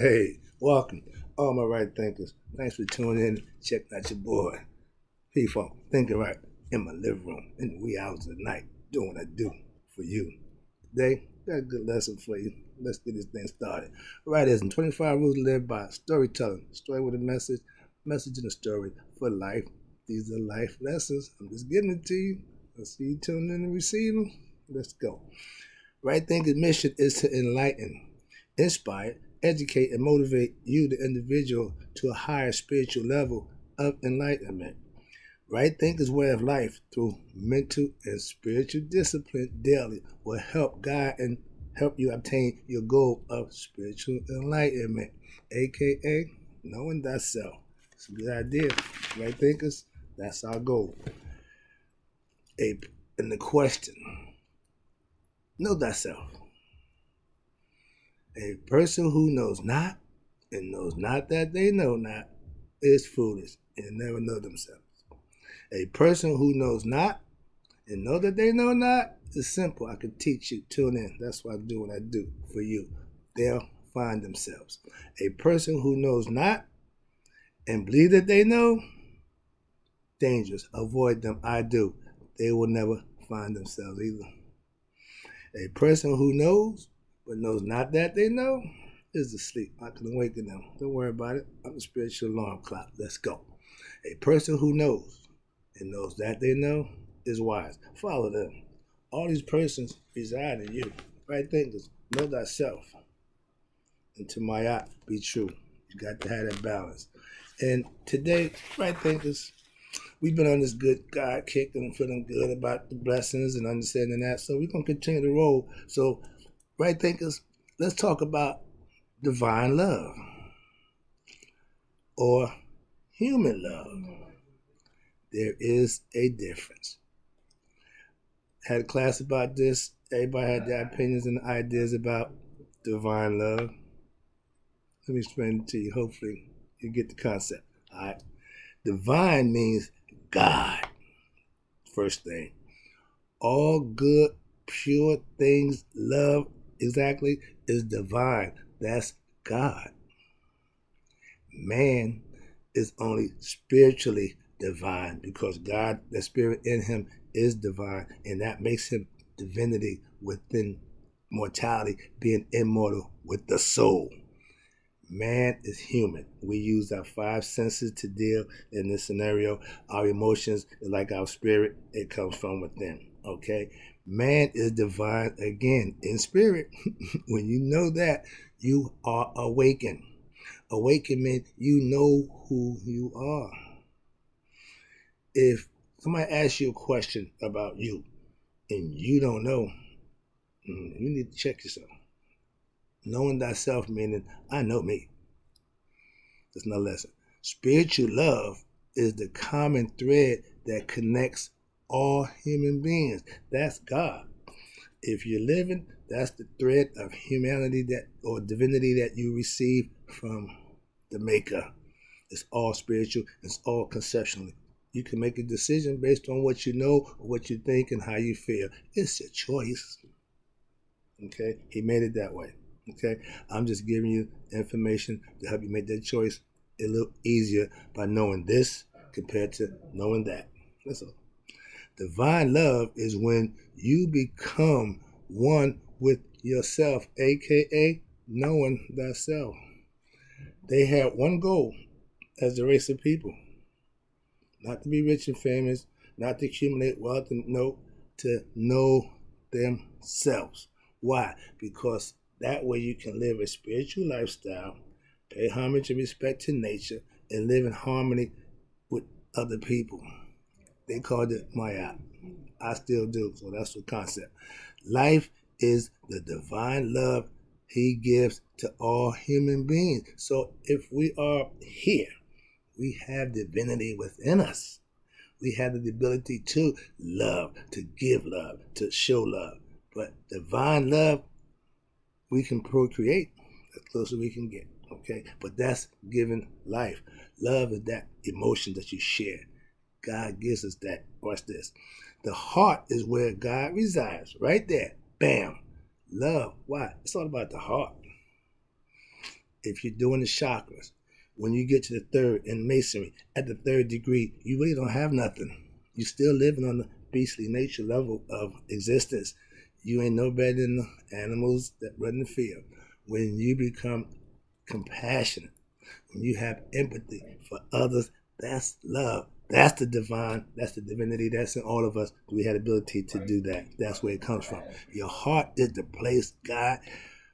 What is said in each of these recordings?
Hey, welcome, all my right thinkers. Thanks for tuning in, checking out your boy, P-Funk, thinking right, in my living room, in the wee hours of the night, doing what I do for you. Today, got a good lesson for you. Let's get this thing started. Right as in 25 rules to live by, storytelling, story with a message and a story for life. These are life lessons. I'm just giving it to you. I'll see you tuning in and receiving. Let's go. Right thinking mission is to enlighten, inspire, educate, and motivate you, the individual, to a higher spiritual level of enlightenment. Right thinking's way of life through mental and spiritual discipline daily will help guide and help you obtain your goal of spiritual enlightenment, aka knowing thyself. It's a good idea. Right thinkers, that's our goal. And the question, know thyself. A person who knows not and knows not that they know not is foolish and never know themselves. A person who knows not and know that they know not is simple. I can teach you. Tune in. That's why I do what I do for you. They'll find themselves. A person who knows not and believe that they know, dangerous. Avoid them. I do. They will never find themselves either. A person who knows but knows not that they know is asleep. I can awaken them. Don't worry about it. I'm a spiritual alarm clock. Let's go. A person who knows and knows that they know is wise. Follow them. All these persons reside in you. Right thinkers, know thyself. And to my eye, be true. You got to have that balance. And today, right thinkers, we've been on this good God kick and feeling good about the blessings and understanding that. So we're going to continue to roll. So, right thinkers, let's talk about divine love or human love. There is a difference. Had a class about this. Everybody had their opinions and ideas about divine love. Let me explain it to you. Hopefully you get the concept. All right. Divine means God. First thing. All good, pure things, love, exactly, is divine. That's God. Man is only spiritually divine because God, the spirit in him, is divine, and that makes him divinity within mortality, being immortal with the soul. Man is human. We use our five senses to deal in this scenario. Our emotions is like our spirit. It comes from within. Okay? Man is divine again in spirit. When you know that, you are awakened. Awakened means you know who you are. If somebody asks you a question about you and you don't know, you need to check yourself. Knowing thyself meaning I know me. That's no lesson. Spiritual love is the common thread that connects all human beings. That's God. If you're living, that's the thread of humanity that or divinity that you receive from the Maker. It's all spiritual. It's all conceptually. You can make a decision based on what you know, what you think, and how you feel. It's a choice. Okay? He made it that way. Okay? I'm just giving you information to help you make that choice a little easier by knowing this compared to knowing that. That's all. Divine love is when you become one with yourself, aka knowing thyself. They had one goal as a race of people. Not to be rich and famous, not to accumulate wealth, and no, to know themselves. Why? Because that way you can live a spiritual lifestyle, pay homage and respect to nature, and live in harmony with other people. They called it Maya. I still do, so that's the concept. Life is the divine love he gives to all human beings. So if we are here, we have divinity within us. We have the ability to love, to give love, to show love. But divine love, we can procreate as close as we can get. Okay? But that's giving life. Love is that emotion that you share. God gives us that. Watch this. The heart is where God resides. Right there. Bam. Love. Why? It's all about the heart. if you're doing the chakras, when you get to the third in masonry, at the third degree, you really don't have nothing. You're still living on the beastly nature level of existence. You ain't no better than the animals that run the field. When you become compassionate, when you have empathy for others, that's love. That's the divine, that's the divinity that's in all of us. We had the ability to do that. That's where it comes from. Your heart is the place God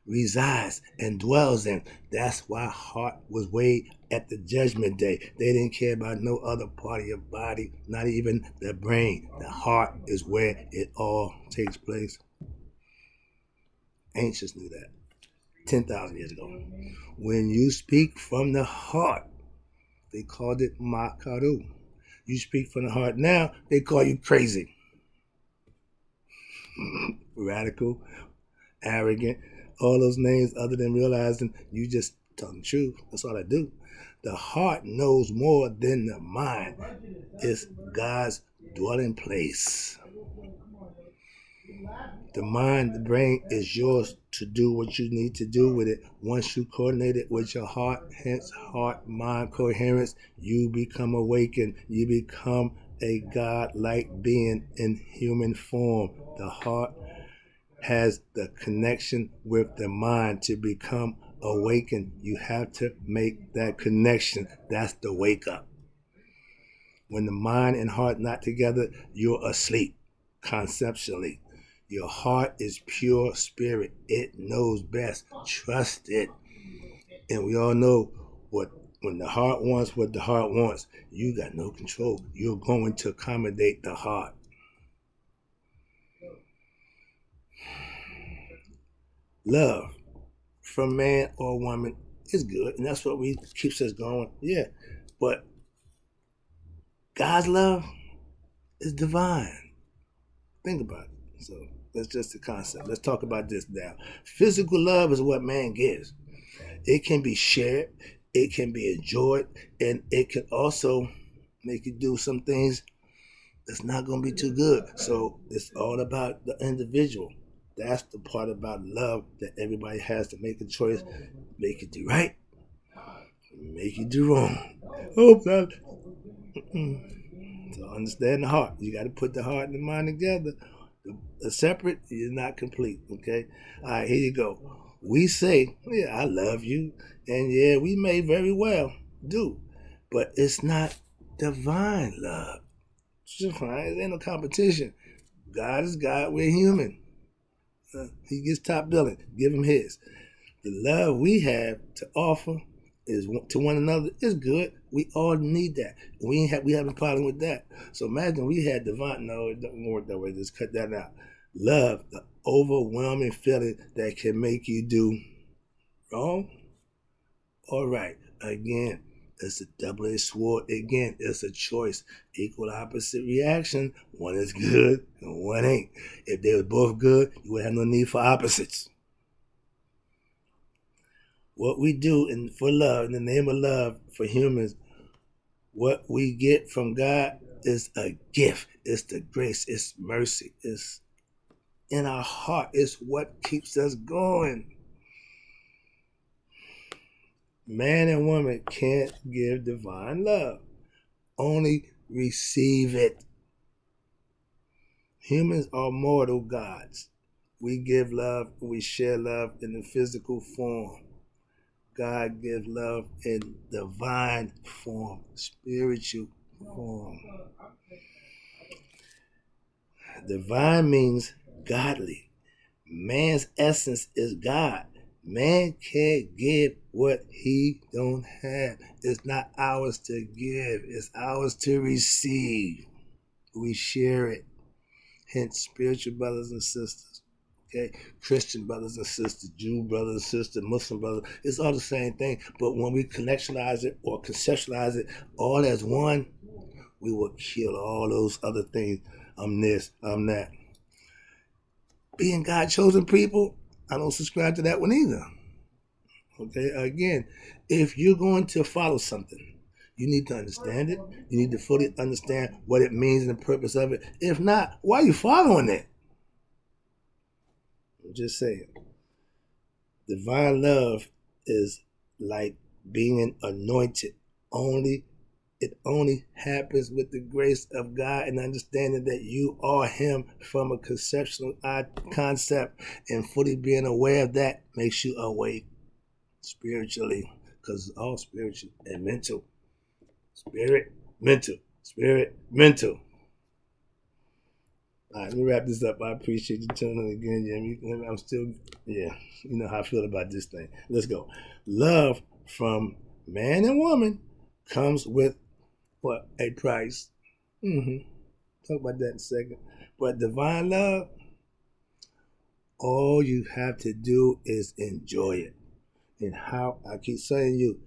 resides and dwells in. That's why heart was weighed at the judgment day. They didn't care about no other part of your body, not even the brain. The heart is where it all takes place. Ancients knew that 10,000 years ago. When you speak from the heart, they called it makaru. You speak from the heart now, they call you crazy. Radical, arrogant, all those names other than realizing you just telling the truth. That's all I do. The heart knows more than the mind. It's God's dwelling place. The mind, the brain is yours to do what you need to do with it. Once you coordinate it with your heart, hence heart-mind coherence, you become awakened. You become a God-like being in human form. The heart has the connection with the mind. To become awakened, you have to make that connection. That's the wake up. When the mind and heart not together, you're asleep conceptually. Your heart is pure spirit. It knows best. Trust it. And we all know when the heart wants what the heart wants, you got no control. You're going to accommodate the heart. Love from man or woman is good, and that's what keeps us going. Yeah, but God's love is divine. Think about it. So that's just the concept. Let's talk about this now. Physical love is what man gives. It can be shared, it can be enjoyed, and it can also make you do some things that's not going to be too good. So it's all about the individual. That's the part about love that everybody has to make a choice. Make you do right, make you do wrong. Oh, God. So understand the heart. You got to put the heart and the mind together. The separate, you're not complete, okay? All right, here you go. We say, yeah, I love you. And yeah, we may very well do. But it's not divine love. It's just fine. It ain't no competition. God is God. We're human. He gets top billing. Give him his. The love we have to offer is to one another is good. We all need that. We have a problem with that. So imagine we had divine. No, it doesn't work that way. Just cut that out. Love, the overwhelming feeling that can make you do wrong or right. Again, it's a double-edged sword. Again, it's a choice. Equal opposite reaction. One is good and one ain't. If they were both good, you would have no need for opposites. What we do for love, in the name of love for humans, what we get from God is a gift. It's the grace. It's mercy. It's in our heart. It's what keeps us going. Man and woman can't give divine love. Only receive it. Humans are mortal gods. We give love, we share love in the physical form. God gives love in divine form, spiritual form. Divine means godly. Man's essence is God. Man can't give what he don't have. It's not ours to give. It's ours to receive. We share it. Hence, spiritual brothers and sisters. Okay, Christian brothers and sisters, Jew brothers and sisters, Muslim brothers, it's all the same thing. But when we connectionalize it or conceptualize it all as one, we will kill all those other things. I'm this, I'm that. Being God chosen people, I don't subscribe to that one either. Okay, again, if you're going to follow something, you need to understand it. You need to fully understand what it means and the purpose of it. If not, why are you following it? I'm just saying. Divine love is like being anointed. It only happens with the grace of God and understanding that you are Him from a conceptual concept, and fully being aware of that makes you awake spiritually, because it's all spiritual and mental. Spirit, mental. Spirit, mental. All right, let me wrap this up. I appreciate you tuning in again, Jimmy. I'm still, you know how I feel about this thing. Let's go. Love from man and woman comes with what? A price. Talk about that in a second. But divine love, all you have to do is enjoy it. And how I keep saying you,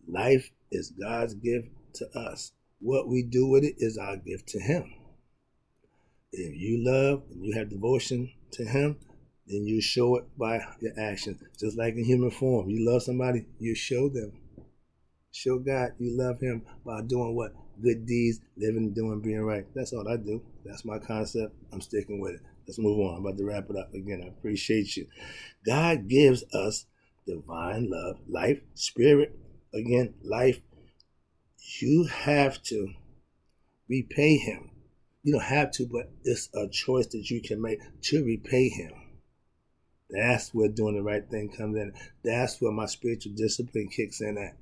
life is God's gift to us. What we do with it is our gift to Him. If you love and you have devotion to Him, then you show it by your actions. Just like in human form, you love somebody, you show them. Show God you love Him by doing what? Good deeds, living, doing, being right. That's all I do. That's my concept. I'm sticking with it. Let's move on. I'm about to wrap it up again. I appreciate you. God gives us divine love, life, spirit, again, life. You have to repay Him. You don't have to, but it's a choice that you can make to repay Him. That's where doing the right thing comes in. That's where my spiritual discipline kicks in at.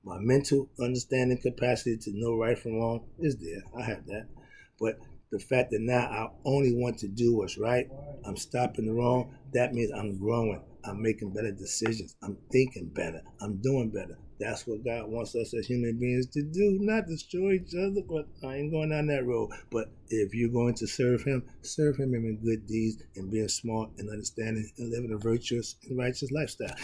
My mental understanding capacity to know right from wrong is there. I have that. But the fact that now I only want to do what's right, I'm stopping the wrong, that means I'm growing. I'm making better decisions. I'm thinking better. I'm doing better. That's what God wants us as human beings to do, not destroy each other. But I ain't going down that road. But if you're going to serve Him in good deeds and being smart and understanding and living a virtuous and righteous lifestyle.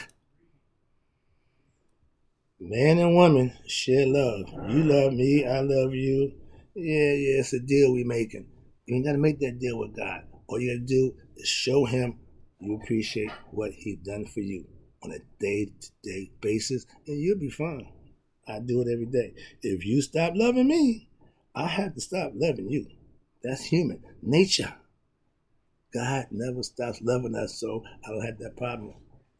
Man and woman share love. You love me, I love you. Yeah, it's a deal we making. You ain't got to make that deal with God. All you got to do is show Him you appreciate what He done for you on a day-to-day basis, and you'll be fine. I do it every day. If you stop loving me, I have to stop loving you. That's human nature. God never stops loving us, so I don't have that problem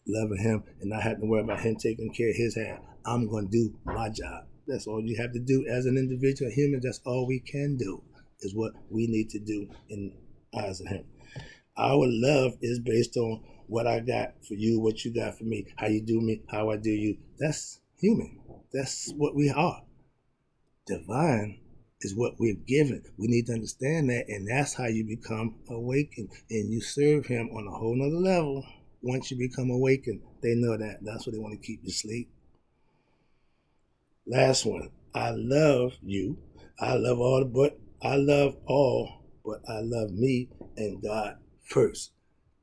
loving Him and not having to worry about Him taking care of His hand. I'm going to do my job. That's all you have to do as an individual human. That's all we can do, is what we need to do in the eyes of Him. Our love is based on what I got for you, what you got for me, how you do me, how I do you. That's human. That's what we are. Divine is what we're given. We need to understand that, and that's how you become awakened, and you serve Him on a whole nother level. Once you become awakened, they know that. That's what they want to keep you asleep. Last one. I love you. I love all, but I love me and God first.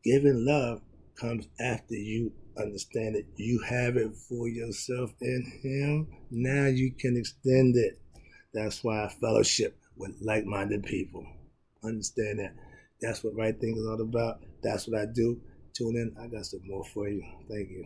Giving love comes after you understand it. You have it for yourself and Him. Now you can extend it. That's why I fellowship with like-minded people. Understand that. That's what Right Thing is all about. That's what I do. Tune in. I got some more for you. Thank you.